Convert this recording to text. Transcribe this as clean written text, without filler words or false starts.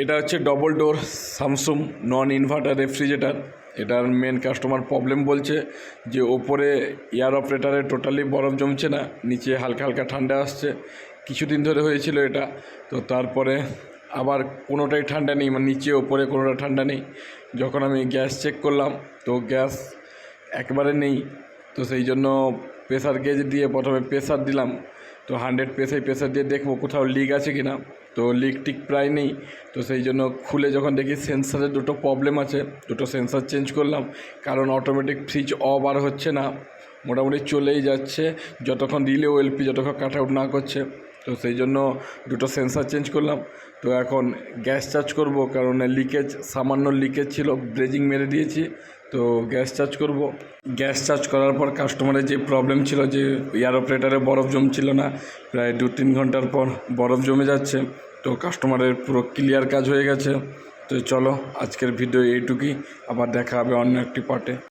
এটা হচ্ছে double door Samsung নন inverter refrigerator. এটার মেন কাস্টমার প্রবলেম বলছে যে ওপরে এয়ার অপারেটারে টোটালি বরফ জমছে না, নিচে হালকা হালকা ঠান্ডা আসছে। কিছুদিন ধরে হয়েছিল এটা, তো তারপরে আবার কোনোটাই ঠান্ডা নেই, মানে নিচে ওপরে কোনোটা ঠান্ডা নেই। যখন আমি গ্যাস চেক করলাম তো গ্যাস একবারে নেই। তো সেই জন্য প্রেসার গেজ দিয়ে প্রথমে প্রেসার দিলাম, তো 100 প্রেসার দিয়ে দেখবো কোথাও লিক আছে কি না। তো লিক টিক প্রায় নেই। তো সেই জন্য খুলে যখন দেখি সেন্সারের দুটো প্রবলেম আছে, দুটো সেন্সার চেঞ্জ করলাম। কারণ অটোমেটিক ফ্রিজ অফ আর হচ্ছে না, মোটামুটি চলেই যাচ্ছে যতক্ষণ রিলে ওএলপি যতক্ষণ কাট আউট না করছে। তো সেই জন্য দুটো সেন্সার চেঞ্জ করলাম। তো এখন গ্যাস চার্জ করব, কারণ লিকেজ সামান্য লিকেজ ছিল, ব্রেজিং মেরে দিয়েছি। তো গ্যাস চার্জ করব। গ্যাস চার্জ করার পর কাস্টমারের যে প্রবলেম ছিল যে এয়ার অপারেটারে বরফ জমছিল না, প্রায় 2-3 ঘন্টার পর বরফ জমে যাচ্ছে। তো কাস্টমারের পুরো ক্লিয়ার কাজ হয়ে গেছে। তো চলো আজকের ভিডিও এইটুকুই, আবার দেখা হবে অন্য একটি পার্টে।